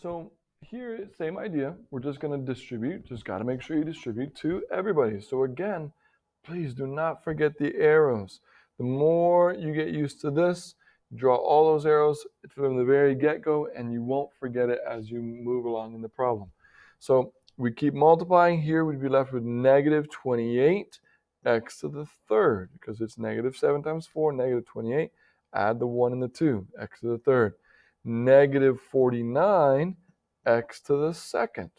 So here, same idea. We're just going to distribute. Just got to make sure you distribute to everybody. So again, please do not forget the arrows. The more you get used to this, draw all those arrows from the very get-go, and you won't forget it as you move along in the problem. So we keep multiplying here. We'd be left with negative 28 x to the third, because it's negative 7 times 4, negative 28. Add the 1 and the 2, x to the third. Negative 49 x to the second.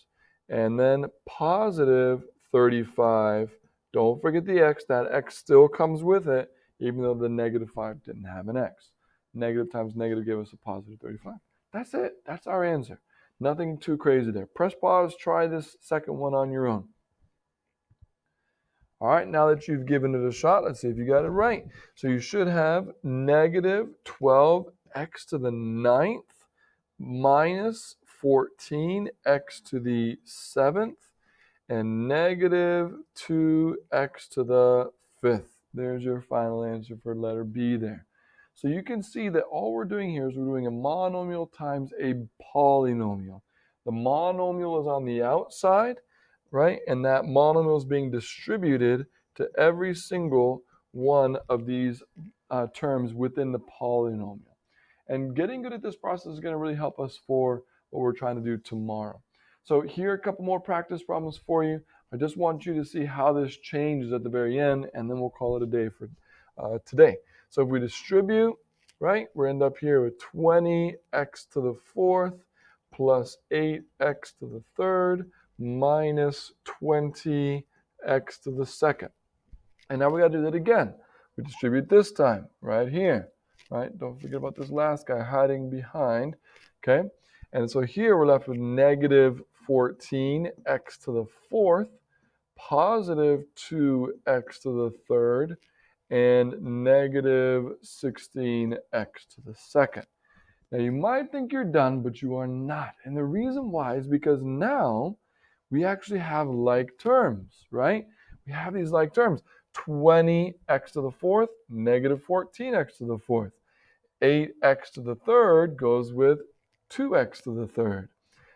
And then positive 35. Don't forget the x. That x still comes with it, even though the negative 5 didn't have an x. Negative times negative gave us a positive 35. That's it. That's our answer. Nothing too crazy there. Press pause. Try this second one on your own. All right, now that you've given it a shot, let's see if you got it right. So you should have negative 12x to the ninth minus 14x to the seventh and negative 2x to the fifth. There's your final answer for letter B there. So you can see that all we're doing here is we're doing a monomial times a polynomial. The monomial is on the outside, right? And that monomial is being distributed to every single one of these terms within the polynomial. And getting good at this process is going to really help us for what we're trying to do tomorrow. So here are a couple more practice problems for you. I just want you to see how this changes at the very end, and then we'll call it a day for today. So if we distribute, right, we end up here with 20x to the fourth plus 8x to the third minus 20x to the second. And now we got to do that again. We distribute this time right here, right? Don't forget about this last guy hiding behind, okay? And so here we're left with negative 14x to the fourth, positive 2x to the third, and negative 16x to the second. Now you might think you're done, but you are not. And the reason why is because now we actually have like terms, right? We have these like terms. 20x to the fourth, negative 14x to the fourth. 8x to the third goes with 2x to the third.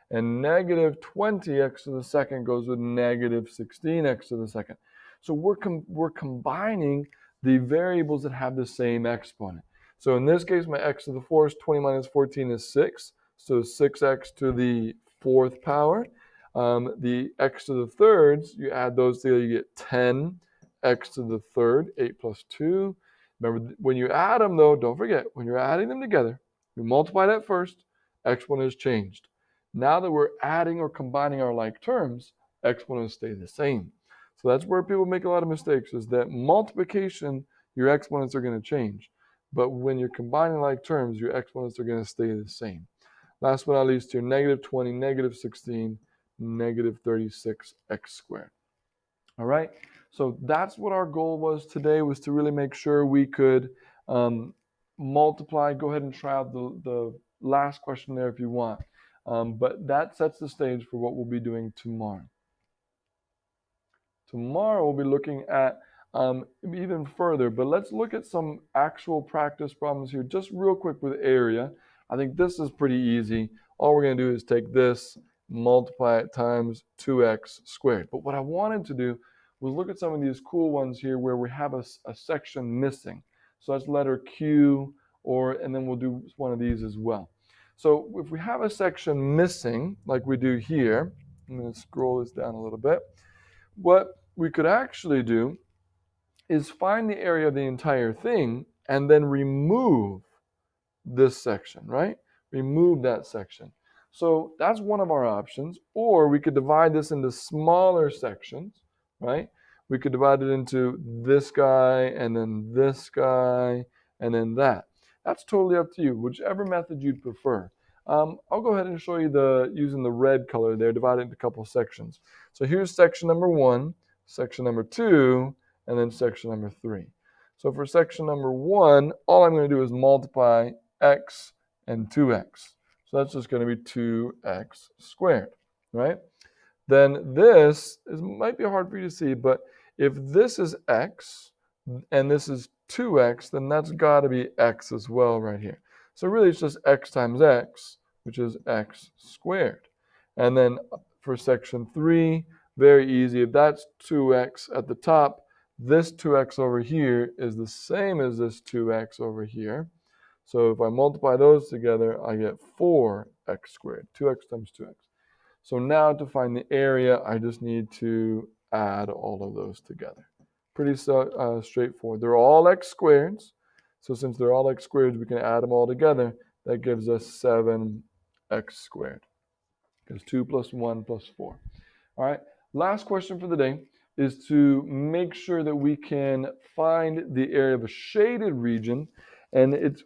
And negative 20x to the second goes with negative 16x to the second. So we're combining the variables that have the same exponent. So in this case, my x to the fourth, 20 minus 14 is 6. So 6x to the fourth power. The x to the thirds, you add those together, you get 10x to the third, 8 plus 2. Remember, when you add them, though, don't forget, when you're adding them together, we multiply that first, exponent is changed. Now that we're adding or combining our like terms, exponents stay the same. So that's where people make a lot of mistakes, is that multiplication, your exponents are going to change. But when you're combining like terms, your exponents are going to stay the same. Last but not least, here, negative 20, negative 16, negative 36x squared. All right, so that's what our goal was today, was to really make sure we could multiply. Go ahead and try out the last question there if you want. But that sets the stage for what we'll be doing tomorrow. Tomorrow we'll be looking at even further, but let's look at some actual practice problems here just real quick with area. I think this is pretty easy. All we're going to do is take this, multiply it times 2x squared. But what I wanted to do was look at some of these cool ones here where we have a section missing. So that's letter Q, and then we'll do one of these as well. So if we have a section missing, like we do here, I'm going to scroll this down a little bit. What we could actually do is find the area of the entire thing and then remove this section, right? Remove that section. So that's one of our options. Or we could divide this into smaller sections, right? We could divide it into this guy and then this guy and then that. That's totally up to you, whichever method you'd prefer. I'll go ahead and show you using the red color there, divide it into a couple sections. So here's section number 1, section number 2, and then section number 3. So for section number 1, all I'm going to do is multiply x and 2x. So that's just going to be 2x squared, right? Then this might be hard for you to see, but if this is x and this is 2x, then that's got to be x as well right here. So really it's just x times x which is x squared. And then for section 3, very easy. If that's 2x at the top, this 2x over here is the same as this 2x over here. So if I multiply those together, I get 4x squared, 2x times 2x. So now to find the area, I just need to add all of those together. Pretty straightforward. They're all x squareds. So since they're all x squareds, we can add them all together. That gives us 7x squared. Because 2 plus 1 plus 4. All right, last question for the day is to make sure that we can find the area of a shaded region. And it's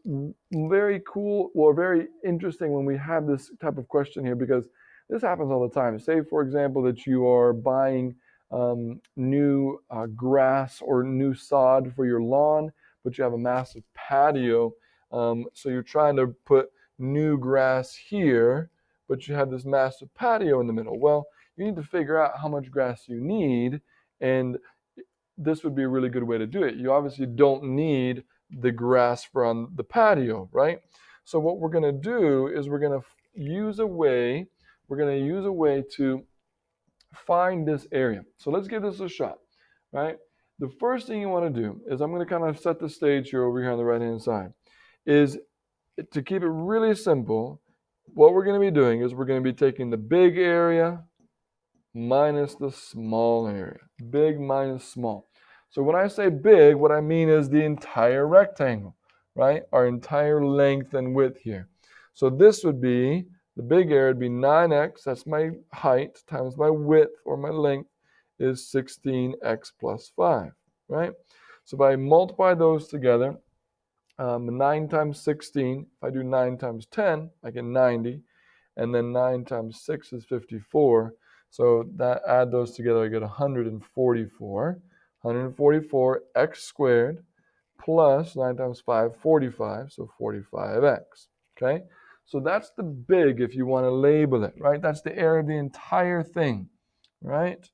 very cool or very interesting when we have this type of question here, because this happens all the time. Say, for example, that you are buying new grass or new sod for your lawn, but you have a massive patio. So you're trying to put new grass here, but you have this massive patio in the middle. Well, you need to figure out how much grass you need, and this would be a really good way to do it. You obviously don't need the grass from the patio, right? So what we're going to do is we're going to use a way to find this area. So let's give this a shot, right? The first thing you want to do is, I'm going to kind of set the stage here over here on the right-hand side, is to keep it really simple. What we're going to be doing is we're going to be taking the big area minus the small area. Big minus small. So when I say big, what I mean is the entire rectangle, right? Our entire length and width here. So this would be, the big area would be 9x, that's my height, times my width or my length is 16x plus 5, right? So if I multiply those together, 9 times 16, if I do 9 times 10, I get 90. And then 9 times 6 is 54. So that, add those together, I get 144. 144 x squared plus 9 times 5, 45. So 45x. Okay? So that's the big, if you want to label it, right? That's the area of the entire thing, right?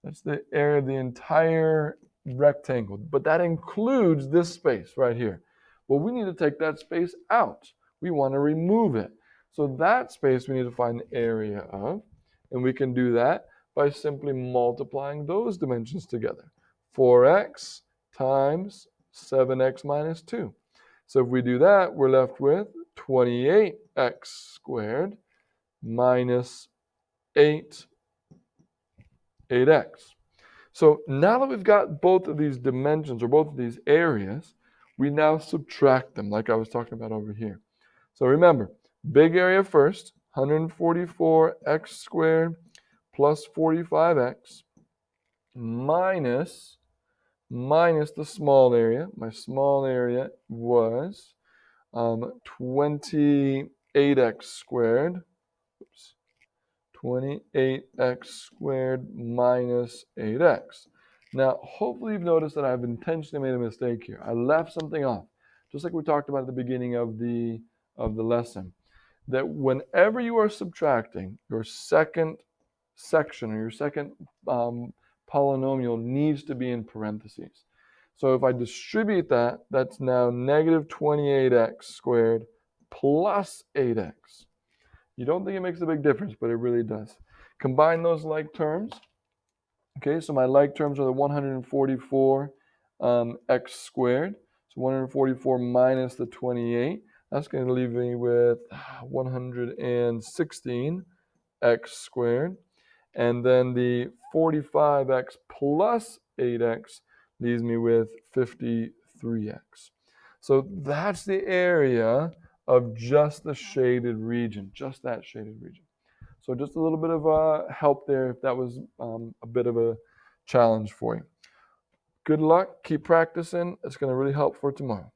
That's the area of the entire rectangle. But that includes this space right here. Well, we need to take that space out. We want to remove it. So that space we need to find the area of. And we can do that by simply multiplying those dimensions together. 4x times 7x minus 2. So if we do that, we're left with 28x squared minus 8x. So now that we've got both of these dimensions or both of these areas, we now subtract them like I was talking about over here. So remember, big area first, 144x squared plus 45x minus the small area. My small area was 28x squared. Oops. 28x squared minus 8x. Now, hopefully you've noticed that I've intentionally made a mistake here. I left something off, just like we talked about at the beginning of the lesson, that whenever you are subtracting, your second section or your second polynomial needs to be in parentheses. So if I distribute that, that's now negative 28x squared plus 8x. You don't think it makes a big difference, but it really does. Combine those like terms. Okay, so my like terms are the 144 x squared. So 144 minus the 28. That's going to leave me with 116 x squared. And then the 45x plus 8x leaves me with 53x. So that's the area of just the shaded region, just that shaded region. So just a little bit of help there if that was a bit of a challenge for you. Good luck. Keep practicing. It's going to really help for tomorrow.